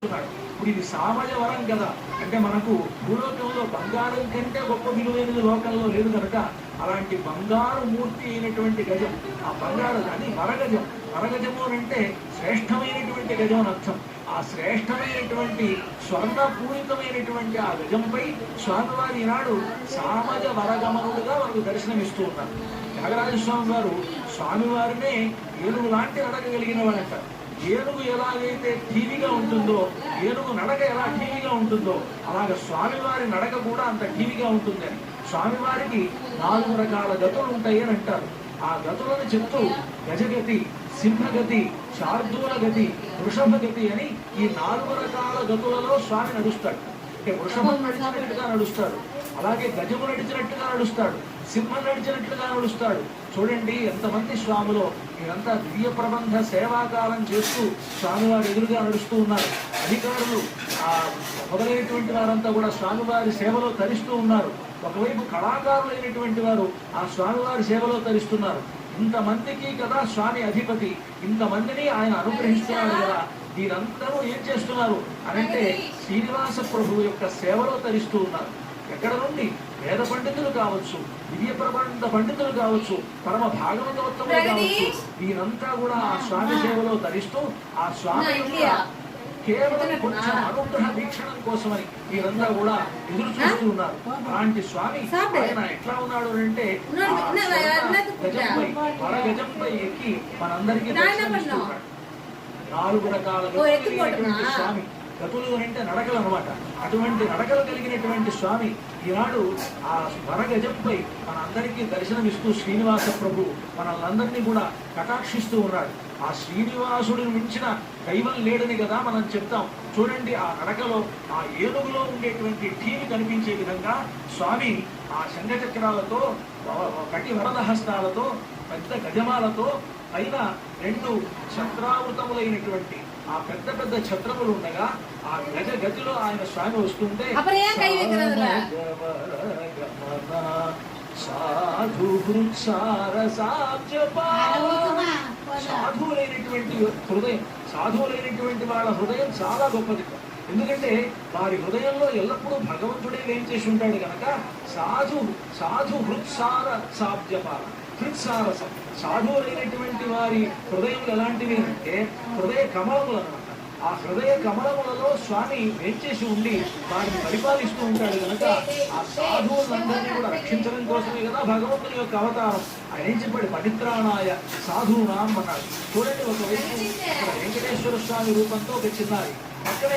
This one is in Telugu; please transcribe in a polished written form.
ఇప్పుడు ఇది సామాజ వరం కదా, అంటే మనకు భూలోకంలో బంగారం కంటే గొప్ప విలువైనది లోకంలో లేదు కనుక అలాంటి బంగారు మూర్తి అయినటువంటి గజం, ఆ బంగారు అది వరగజం. వరగజము అంటే శ్రేష్టమైనటువంటి గజం అని అర్థం. ఆ శ్రేష్టమైనటువంటి స్వర్ణపూరితమైనటువంటి ఆ గజంపై స్వామివారి ఈనాడు సామజ వరగమనుడుగా మనకు దర్శనమిస్తూ ఉన్నారు. త్యాగరాజస్వామి వారు స్వామివారినే ఏనుగు లాంటి నడకగలిగిన వాడంటారు. ఏనుగు ఎలాగైతే టీవీగా ఉంటుందో, ఏనుగు నడక ఎలా టీవీగా ఉంటుందో అలాగ స్వామివారి నడక కూడా అంత టీవీగా ఉంటుందని. స్వామివారికి 4 రకాల గతులు ఉంటాయి అని అంటారు. ఆ గతులను చెప్తూ గజగతి, సింహగతి, శార్దూల గతి, వృషభ గతి అని ఈ 4 రకాల గతులలో స్వామి నడుస్తాడు. అంటే వృషభం నడిచినట్టుగా నడుస్తాడు, అలాగే గజము నడిచినట్టుగా నడుస్తాడు, సింహం నడిచినట్లుగా నడుస్తాడు. చూడండి ఎంతమంది స్వాములో మీరంతా దివ్య ప్రబంధ సేవాకాలం చేస్తూ స్వామివారి ఎదురుగా నడుస్తూ ఉన్నారు. అధికారులు మొదలైనటువంటి వారంతా కూడా స్వామివారి సేవలో తరిస్తూ ఉన్నారు. ఒకవైపు కళాకారులైనటువంటి వారు ఆ స్వామివారి సేవలో తరిస్తున్నారు. ఇంతమందికి కదా స్వామి అధిపతి, ఇంతమందిని ఆయన అనుగ్రహిస్తున్నారు కదా. వీరందరూ ఏం చేస్తున్నారు అనంటే శ్రీనివాస ప్రభువు యొక్క సేవలో తరిస్తూ ఉన్నారు. ఎక్కడ నుండి వేద పండితులు కావచ్చు, దివ్య ప్రబంధ పండితులు కావచ్చు, పరమ భాగవతోత్తములు కావచ్చు, వీరంతా కూడా ఆ స్వామి సేవలో తరిస్తూ ఆ స్వామి కేవలం కొంచెం అనుగ్రహ వీక్షణం కోసమని వీరంతా కూడా ఎదురు చూస్తూ ఉన్నారు. అలాంటి స్వామి ఆయన ఎట్లా ఉన్నాడు అంటే గజంపై వరగజంపై ఎక్కి మనందరికీ దర్శనమిస్తూ ఉన్నాడు. 4 రకాల స్వామి గతులు అంటే నడకలు అనమాట. అటువంటి నడకలు కలిగినటువంటి స్వామి ఈనాడు ఆ వరగజంపై మనందరికీ దర్శనమిస్తూ శ్రీనివాస ప్రభు మనల్ని కూడా కటాక్షిస్తూ ఉన్నాడు. ఆ శ్రీనివాసుడిని మించిన దైవం లేడని కదా మనం చెప్తాం. చూడండి ఆ నడకలో ఆ ఏనుగులో ఉండేటువంటి టీని కనిపించే విధంగా స్వామి ఆ శంఖచక్రాలతో, కటి వరదహస్తాలతో, పెద్ద గజమాలతో, పైన 2 ఛత్రావృతములైనటువంటి ఆ పెద్ద పెద్ద ఛత్రములు ఉండగా ఆ గజ గతిలో ఆయన స్వామి వస్తుంటే సాధువులైనటువంటి వాళ్ళ హృదయం చాలా గొప్పది. ఎందుకంటే వారి హృదయంలో ఎల్లప్పుడూ భగవంతుడే ఏం చేసి ఉంటాడు కనుక సాధు హృత్సార సాబ్జపాల హృత్సారసం. సాధువులైనటువంటి వారి హృదయములు ఎలాంటివి అంటే హృదయ కమలములు అన్నమాట. ఆ హృదయ కమలములలో స్వామి వేంచేసి ఉండి వారిని పరిపాలిస్తూ ఉంటాడు కనుక ఆ సాధువులందరినీ కూడా రక్షించడం కోసమే కదా భగవంతుని యొక్క అవతారం. ఆయన ఏం చెప్పాడు, పవిత్రాణాయ సాధూనాం అన్నాడు. చూడండి ఒకవైపు వెంకటేశ్వర స్వామి రూపంతో ఒక చిన్నారి, పక్కనే